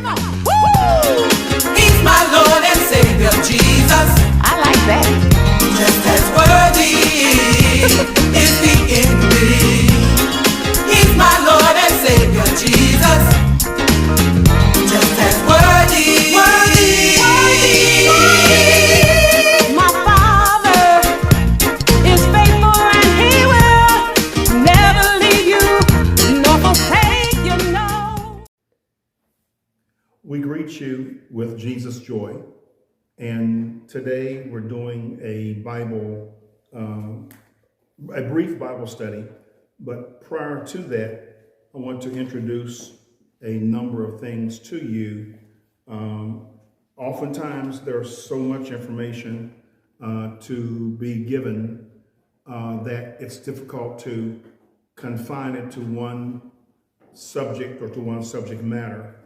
Come on. Woo! He's my Lord and Savior, Jesus. I like that. Just as worthy is he indeed. He's my Lord and Savior, Jesus. Just as worthy. My Father is faithful and he will never leave you nor forsake you, no. We greet you with Jesus' joy, and today we're doing a brief Bible study. But prior to that, I want to introduce a number of things to you. Oftentimes, there's so much information to be given that it's difficult to confine it to one subject or to one subject matter,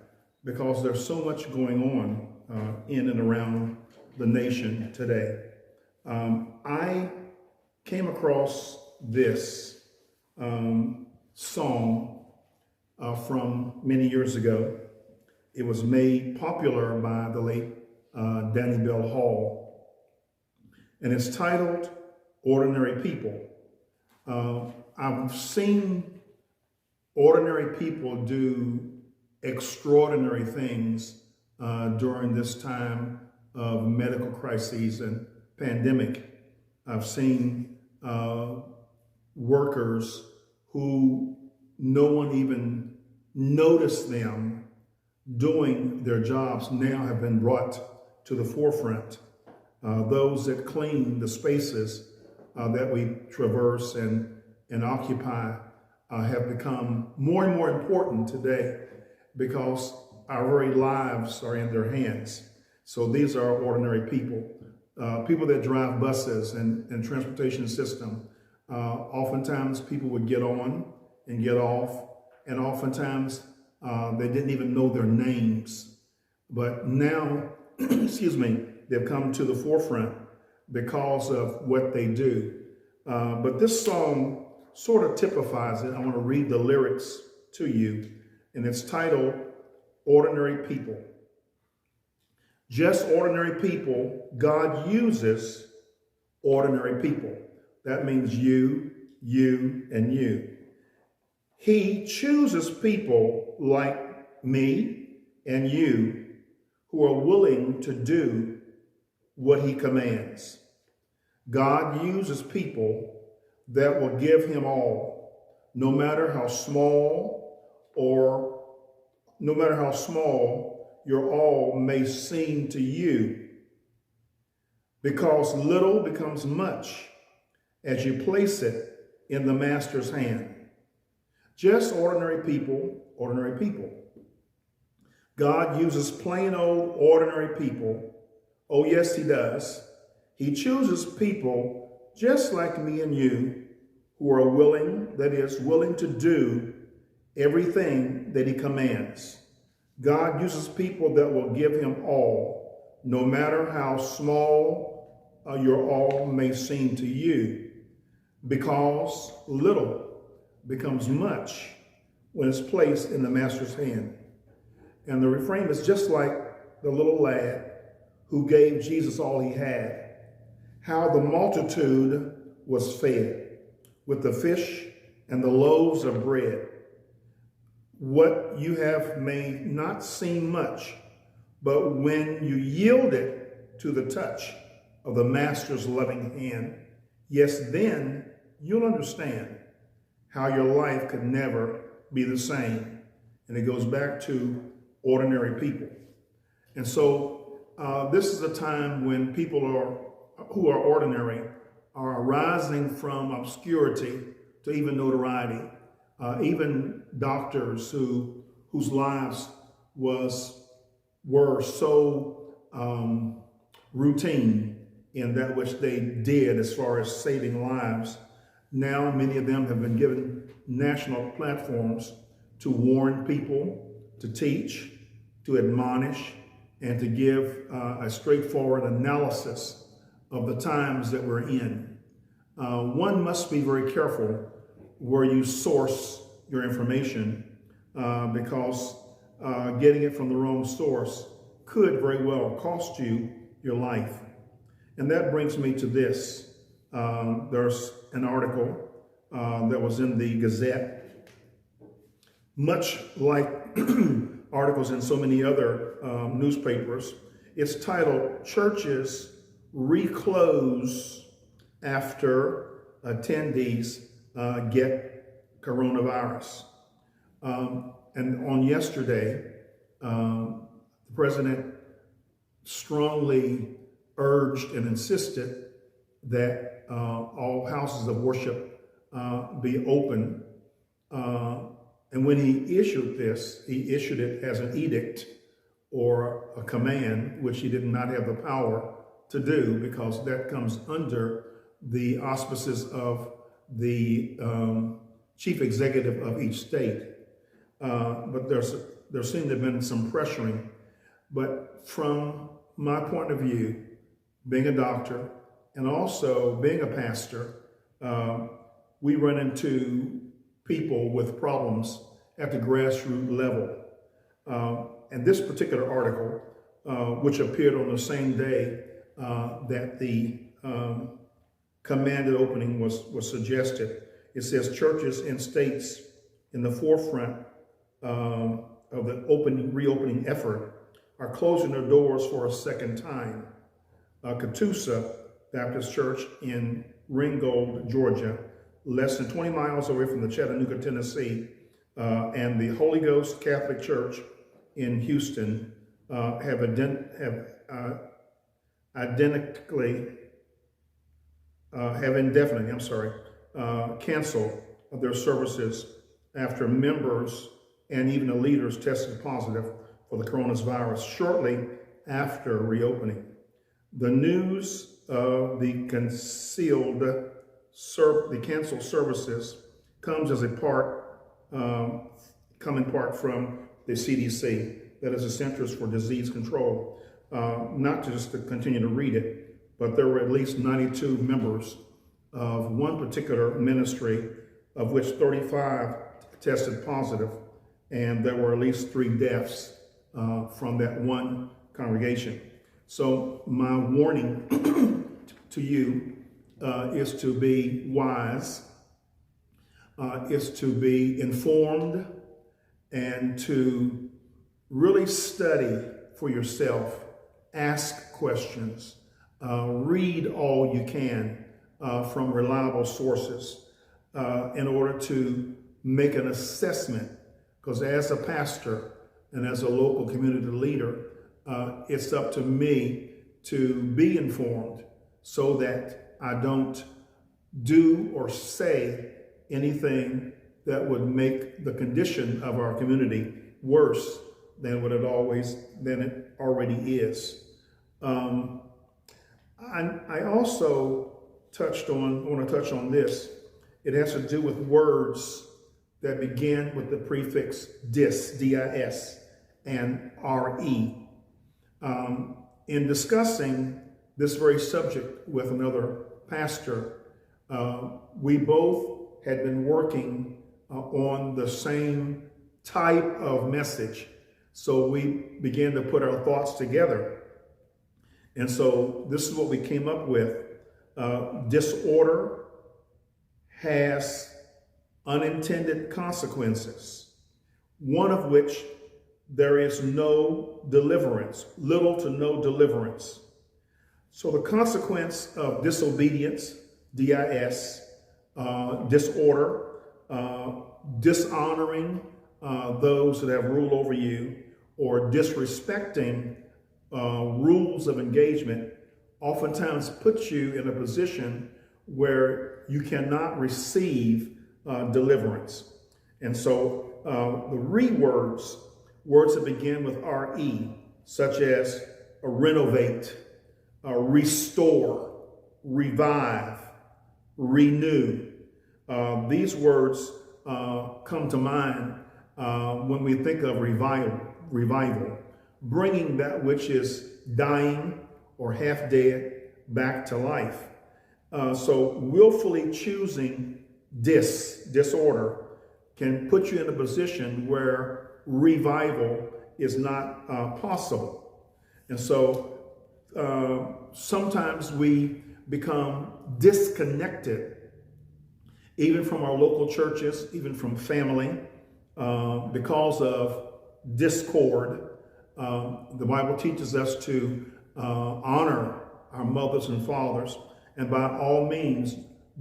because there's so much going on in and around the nation today. I came across this song from many years ago. It was made popular by the late Danny Bell Hall, and it's titled "Ordinary People." I've seen ordinary people do extraordinary things during this time of medical crises and pandemic. I've seen workers who no one even noticed them doing their jobs now have been brought to the forefront. Those that clean the spaces that we traverse and occupy have become more and more important today, because our very lives are in their hands. So these are ordinary people. People that drive buses and transportation system. Oftentimes people would get on and get off, and oftentimes they didn't even know their names. But now, they've come to the forefront because of what they do. But this song sort of typifies it. I want to read the lyrics to you, and it's titled "Ordinary People." Just ordinary people, God uses ordinary people. That means you, and you. He chooses people like me and you who are willing to do what he commands. God uses people that will give him all, no matter how small your all may seem to you, because little becomes much as you place it in the master's hand. Just ordinary people, ordinary people. God uses plain old ordinary people. Oh yes, he does. He chooses people just like me and you who are willing to do everything that he commands. God uses people that will give him all, no matter how small your all may seem to you, because little becomes much when it's placed in the master's hand. And the refrain is just like the little lad who gave Jesus all he had, how the multitude was fed with the fish and the loaves of bread. What you have may not seem much, but when you yield it to the touch of the master's loving hand, yes, then you'll understand how your life could never be the same. And it goes back to ordinary people. And so this is a time when people who are ordinary are rising from obscurity to even notoriety. Even doctors whose lives were so routine in that which they did as far as saving lives. Now many of them have been given national platforms to warn people, to teach, to admonish, and to give a straightforward analysis of the times that we're in. One must be very careful where you source your information, because getting it from the wrong source could very well cost you your life. And that brings me to this. There's an article that was in the Gazette, much like articles in so many other newspapers. It's titled, "Churches Reclose After Attendees Get Coronavirus." And on yesterday, the president strongly urged and insisted that all houses of worship be open. And when he issued this, he issued it as an edict or a command, which he did not have the power to do because that comes under the auspices of the chief executive of each state. But there seemed to have been some pressuring. But from my point of view, being a doctor and also being a pastor, we run into people with problems at the grassroots level. And this particular article, which appeared on the same day that the commanded opening was suggested, it says churches and states in the forefront of the reopening effort are closing their doors for a second time. Catoosa Baptist Church in Ringgold, Georgia, less than 20 miles away from the Chattanooga, Tennessee, and the Holy Ghost Catholic Church in Houston have indefinitely canceled their services after members and even the leaders tested positive for the coronavirus shortly after reopening. The news of the canceled services comes as come in part from the CDC, that is the Centers for Disease Control. Not just to continue to read it, but there were at least 92 members of one particular ministry, of which 35 tested positive, and there were at least 3 deaths from that one congregation. So my warning to you is to be wise, is to be informed, and to really study for yourself, ask questions, read all you can from reliable sources in order to make an assessment. Because as a pastor and as a local community leader, it's up to me to be informed so that I don't do or say anything that would make the condition of our community worse than it already is. I also want to touch on this. It has to do with words that begin with the prefix dis, D-I-S, and R-E. In discussing this very subject with another pastor, we both had been working on the same type of message. So we began to put our thoughts together. And so this is what we came up with. Disorder has unintended consequences, one of which there is no deliverance, little to no deliverance. So the consequence of disobedience, D-I-S, disorder, dishonoring those that have rule over you, or disrespecting rules of engagement, oftentimes puts you in a position where you cannot receive deliverance. And so the words that begin with R-E, such as renovate, restore, revive, renew. These words come to mind when we think of revival, bringing that which is dying or half dead back to life. So willfully choosing disorder can put you in a position where revival is not possible. And so sometimes we become disconnected, even from our local churches, even from family, because of discord. The Bible teaches us to honor our mothers and fathers, and by all means,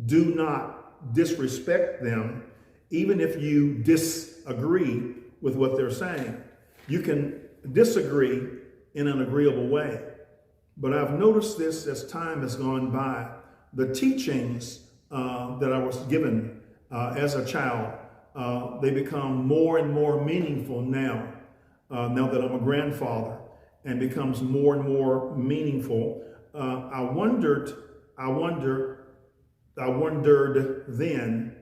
do not disrespect them, even if you disagree with what they're saying. You can disagree in an agreeable way. But I've noticed this as time has gone by. The teachings that I was given as a child, they become more and more meaningful now, now that I'm a grandfather, and becomes more and more meaningful. I wondered then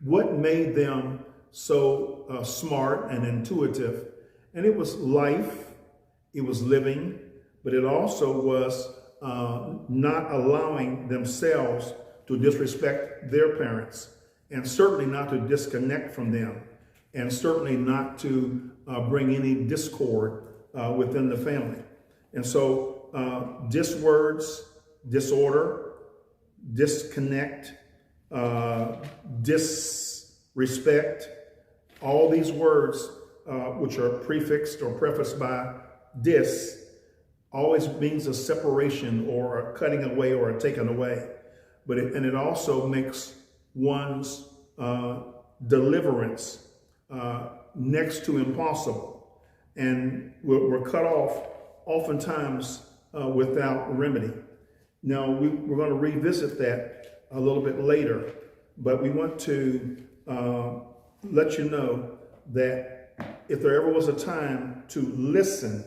what made them so smart and intuitive. And it was life, it was living, but it also was not allowing themselves to disrespect their parents, and certainly not to disconnect from them, and certainly not to bring any discord within the family. And so DISWORDS, disorder, disconnect, disrespect, all these words which are prefixed or prefaced by dis, always means a separation or a cutting away or a taking away. But it also makes one's deliverance next to impossible. And we're cut off oftentimes without remedy. Now, we're going to revisit that a little bit later, but we want to let you know that if there ever was a time to listen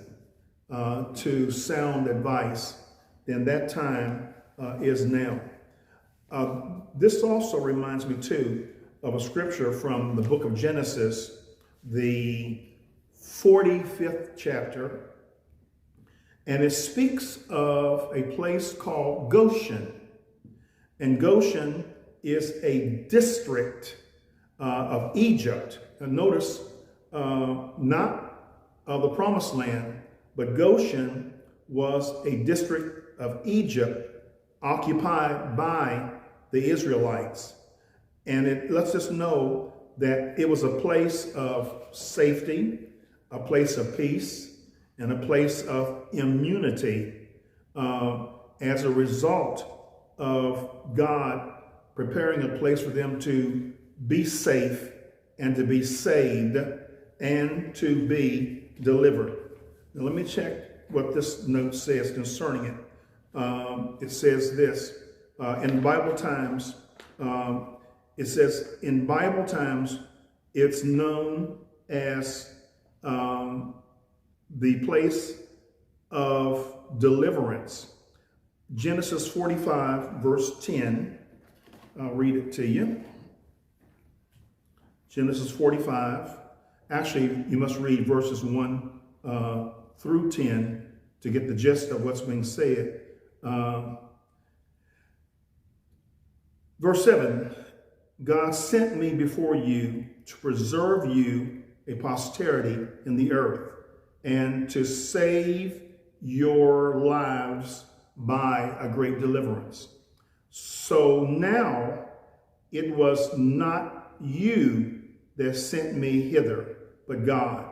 to sound advice, then that time is now. This also reminds me too of a scripture from the book of Genesis, the 45th chapter, and it speaks of a place called Goshen. And Goshen is a district of Egypt. And notice, not of the promised land, but Goshen was a district of Egypt occupied by the Israelites. And it lets us know that it was a place of safety, a place of peace, and a place of immunity as a result of God preparing a place for them to be safe and to be saved and to be delivered. Now let me check what this note says concerning it. It says this, in Bible times, it says, in Bible times, it's known as the place of deliverance. Genesis 45, verse 10. I'll read it to you. Genesis 45. Actually, you must read verses 1 through 10 to get the gist of what's being said. Verse 7. God sent me before you to preserve you a posterity in the earth, and to save your lives by a great deliverance. So now it was not you that sent me hither, but God.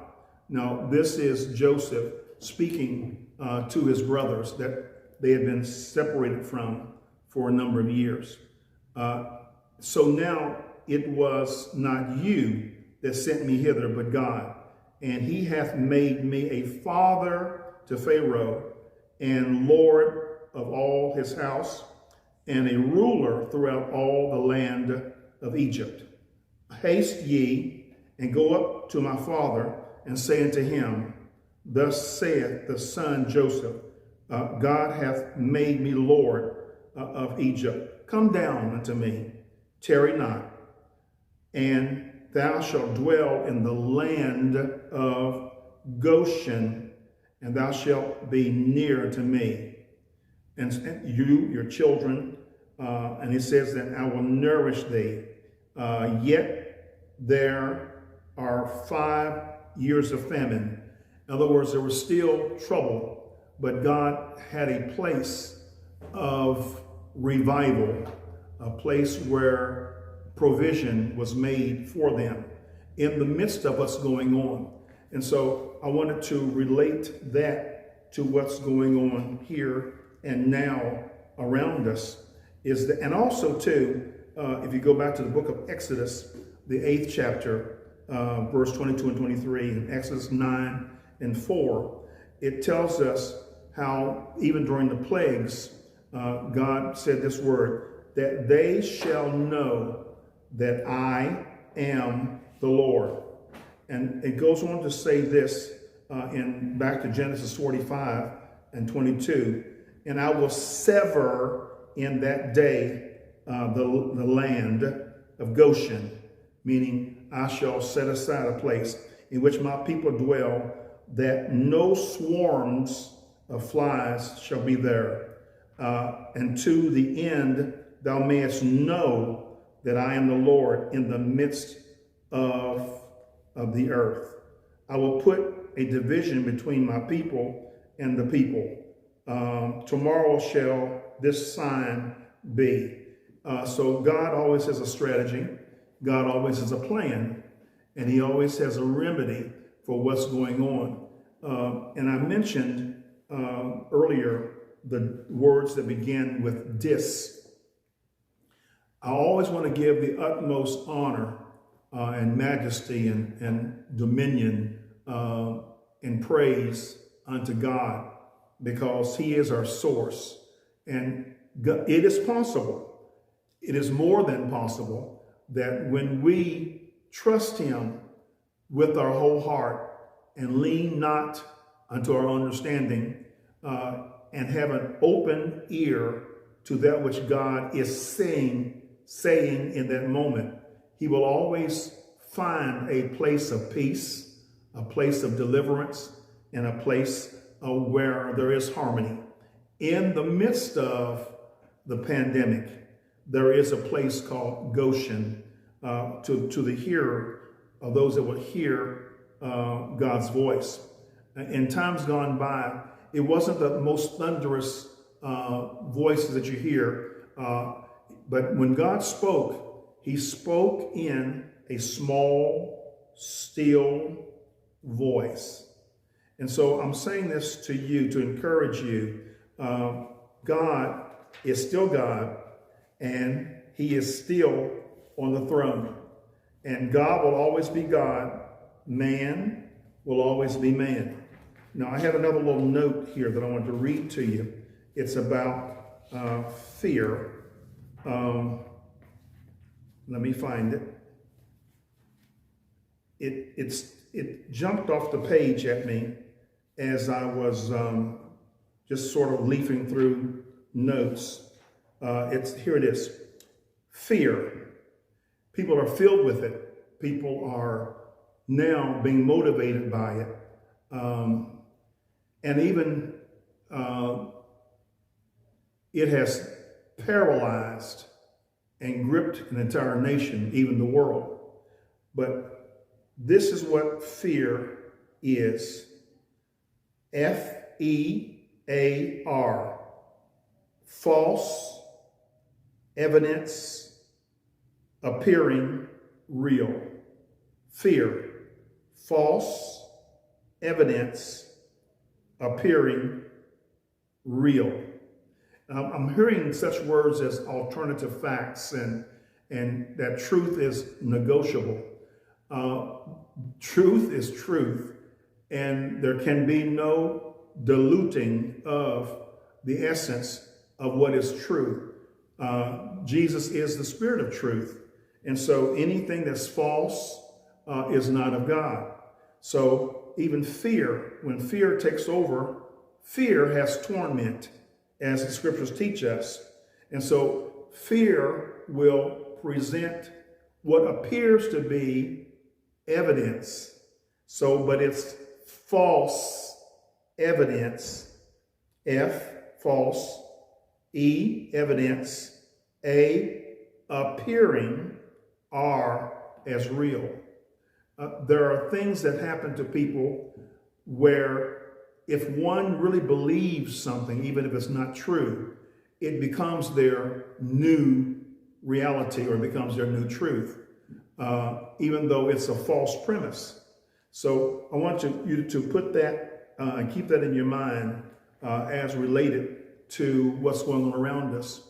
Now this is Joseph speaking to his brothers that they had been separated from for a number of years. So now it was not you that sent me hither, but God. And he hath made me a father to Pharaoh, and Lord of all his house, and a ruler throughout all the land of Egypt. Haste ye, and go up to my father, and say unto him, Thus saith the son Joseph, God hath made me Lord of Egypt. Come down unto me, tarry not, and thou shalt dwell in the land of Goshen, and thou shalt be near to me. And you, your children, and it says that I will nourish thee. Yet there are 5 years of famine In other words, there was still trouble, but God had a place of revival, a place where provision was made for them in the midst of what's going on. And so I wanted to relate that to what's going on here and now around us. And also too, if you go back to the book of Exodus, the 8th chapter, verse 22 and 23, and Exodus 9 and 4, it tells us how even during the plagues, God said this word, that they shall know that I am the Lord. And it goes on to say this back to Genesis 45 and 22, and I will sever in that day the land of Goshen, meaning I shall set aside a place in which my people dwell, that no swarms of flies shall be there. And to the end thou mayest know that I am the Lord in the midst of the earth. I will put a division between my people and the people. Tomorrow shall this sign be. So God always has a strategy. God always has a plan. And he always has a remedy for what's going on. And I mentioned earlier the words that begin with dis. I always want to give the utmost honor and majesty and dominion and praise unto God, because he is our source. And it is possible, it is more than possible, that when we trust him with our whole heart and lean not unto our understanding, and have an open ear to that which God is saying in that moment, he will always find a place of peace, a place of deliverance, and a place where there is harmony. In the midst of the pandemic, there is a place called Goshen to the hearer, of those that will hear God's voice. In times gone by, it wasn't the most thunderous voices that you hear, but when God spoke, he spoke in a small, still voice. And so I'm saying this to you to encourage you. God is still God, and he is still on the throne. And God will always be God. Man will always be man. Now, I have another little note here that I want to read to you. It's about fear. Let me find it. It jumped off the page at me as I was just sort of leafing through notes. Here it is. Fear. People are filled with it. People are now being motivated by it. And even it has paralyzed and gripped an entire nation, even the world. But this is what fear is. F-E-A-R. False evidence appearing real. Fear. False evidence appearing real. I'm hearing such words as alternative facts and that truth is negotiable. Truth is truth, and there can be no diluting of the essence of what is true. Jesus is the Spirit of truth, and so anything that's false is not of God. So even fear, when fear takes over, fear has torment, as the scriptures teach us. And so fear will present what appears to be evidence. But it's false evidence. F, false. E, evidence. A, appearing. R, as real. There are things that happen to people where if one really believes something, even if it's not true, it becomes their new reality or becomes their new truth, even though it's a false premise. So I want you to put that and keep that in your mind as related to what's going on around us.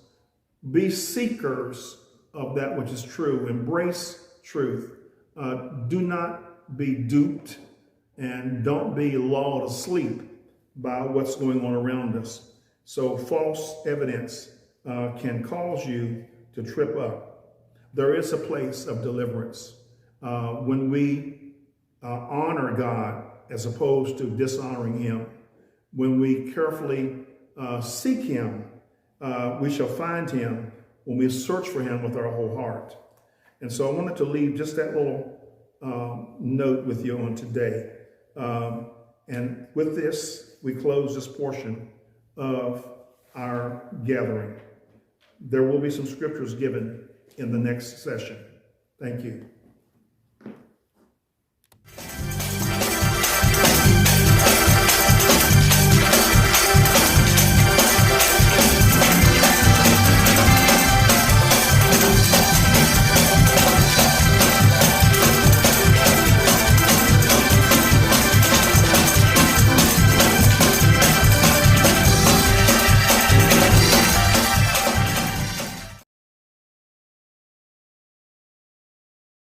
Be seekers of that which is true. Embrace truth. Do not be duped, and don't be lulled asleep by what's going on around us. So false evidence can cause you to trip up. There is a place of deliverance when we honor God as opposed to dishonoring him. When we carefully seek him, we shall find him when we search for him with our whole heart. And so I wanted to leave just that little note with you on today. And with this, we close this portion of our gathering. There will be some scriptures given in the next session. Thank you.